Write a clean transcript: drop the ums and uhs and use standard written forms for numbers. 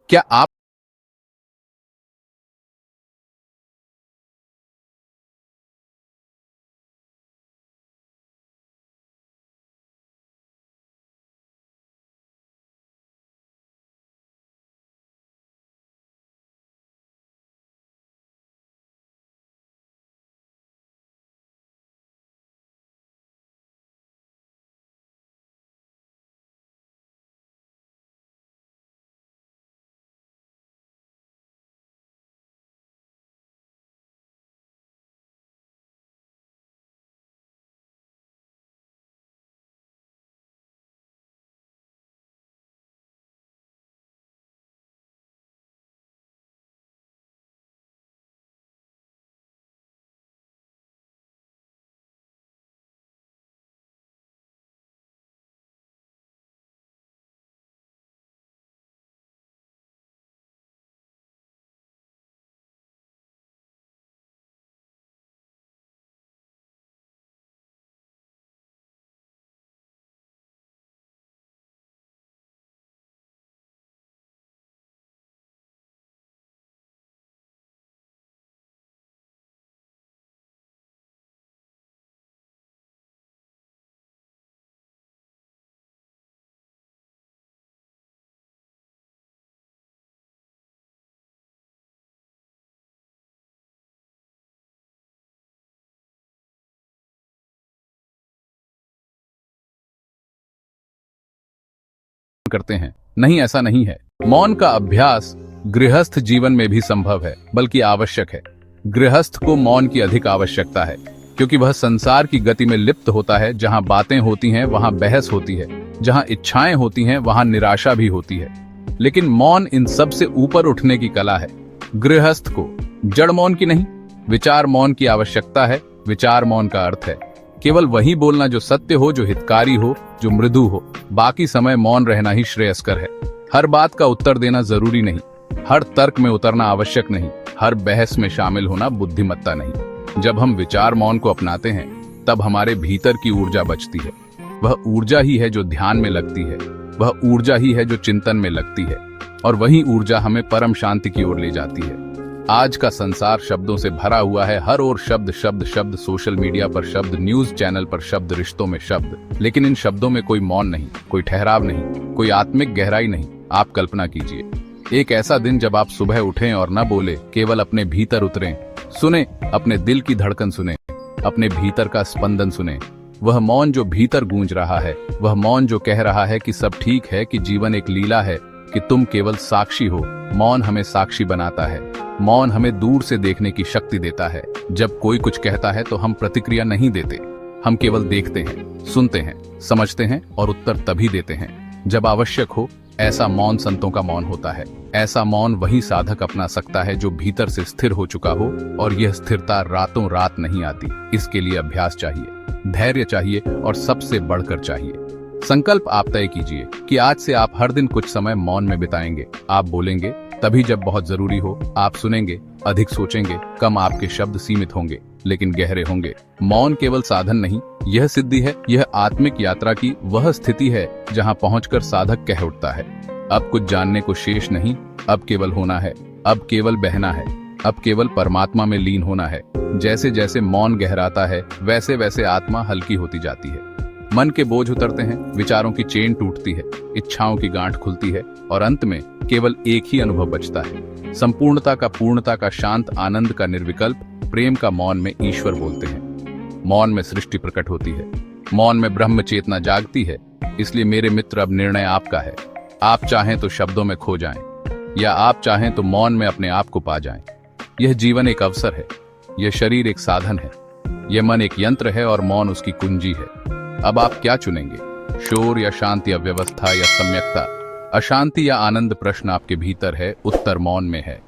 क्या आप करते हैं? नहीं, ऐसा नहीं है। मौन का अभ्यास गृहस्थ जीवन में भी संभव है, बल्कि आवश्यक है। गृहस्थ को मौन की अधिक आवश्यकता है, क्योंकि वह संसार की गति में लिप्त होता है। जहां बातें होती हैं वहां बहस होती है, जहां इच्छाएं होती हैं वहां निराशा भी होती है। लेकिन मौन इन सब से ऊपर उठने की कला है। गृहस्थ को जड़ मौन की नहीं, विचार मौन की आवश्यकता है। विचार मौन का अर्थ है केवल वही बोलना जो सत्य हो, जो हितकारी हो, जो मृदु हो। बाकी समय मौन रहना ही श्रेयस्कर है। हर बात का उत्तर देना जरूरी नहीं, हर तर्क में उतरना आवश्यक नहीं, हर बहस में शामिल होना बुद्धिमत्ता नहीं। जब हम विचार मौन को अपनाते हैं, तब हमारे भीतर की ऊर्जा बचती है। वह ऊर्जा ही है जो ध्यान में लगती है, वह ऊर्जा ही है जो चिंतन में लगती है, और वही ऊर्जा हमें परम शांति की ओर ले जाती है। आज का संसार शब्दों से भरा हुआ है। हर ओर शब्द शब्द शब्द, सोशल मीडिया पर शब्द, न्यूज चैनल पर शब्द, रिश्तों में शब्द। लेकिन इन शब्दों में कोई मौन नहीं, कोई ठहराव नहीं, कोई आत्मिक गहराई नहीं। आप कल्पना कीजिए एक ऐसा दिन जब आप सुबह उठें और न बोले, केवल अपने भीतर उतरें, सुने, अपने दिल की धड़कन सुने, अपने भीतर का स्पंदन सुने। वह मौन जो भीतर गूंज रहा है, वह मौन जो कह रहा है कि सब ठीक है, कि जीवन एक लीला है, कि तुम केवल साक्षी हो। मौन हमें साक्षी बनाता है। मौन हमें दूर से देखने की शक्ति देता है। जब कोई कुछ कहता है तो हम प्रतिक्रिया नहीं देते, हम केवल देखते हैं, सुनते हैं, समझते हैं और उत्तर तभी देते हैं जब आवश्यक हो। ऐसा मौन संतों का मौन होता है। ऐसा मौन वही साधक अपना सकता है जो भीतर से स्थिर हो चुका हो, और यह स्थिरता रातों रात नहीं आती। इसके लिए अभ्यास चाहिए, धैर्य चाहिए और सबसे बढ़कर चाहिए संकल्प। आप तय कीजिए कि आज से आप हर दिन कुछ समय मौन में बिताएंगे। आप बोलेंगे तभी जब बहुत जरूरी हो, आप सुनेंगे, अधिक सोचेंगे, कम। आपके शब्द सीमित होंगे लेकिन गहरे होंगे। मौन केवल साधन नहीं, यह सिद्धि है। यह आत्मिक यात्रा की वह स्थिति है जहां पहुंचकर साधक कह उठता है, अब कुछ जानने को शेष नहीं, अब केवल होना है, अब केवल बहना है, अब केवल परमात्मा में लीन होना है। जैसे जैसे मौन गहराता है, वैसे वैसे आत्मा हल्की होती जाती है। मन के बोझ उतरते हैं, विचारों की चेन टूटती है, इच्छाओं की गांठ खुलती है, और अंत में केवल एक ही अनुभव बचता है, संपूर्णता का, पूर्णता का, शांत आनंद का, निर्विकल्प प्रेम का। मौन में ईश्वर बोलते हैं, मौन में सृष्टि प्रकट होती है, मौन में ब्रह्म चेतना जागती है। इसलिए मेरे मित्र, अब निर्णय आपका है। आप चाहें तो शब्दों में खो जाएं, या आप चाहें तो मौन में अपने आप को पा जाएं। यह जीवन एक अवसर है, यह शरीर एक साधन है, यह मन एक यंत्र है और मौन उसकी कुंजी है। अब आप क्या चुनेंगे? शोर या शांति, या व्यवस्था या सम्यकता? अशांति या आनंद? प्रश्न आपके भीतर है, उत्तर मौन में है।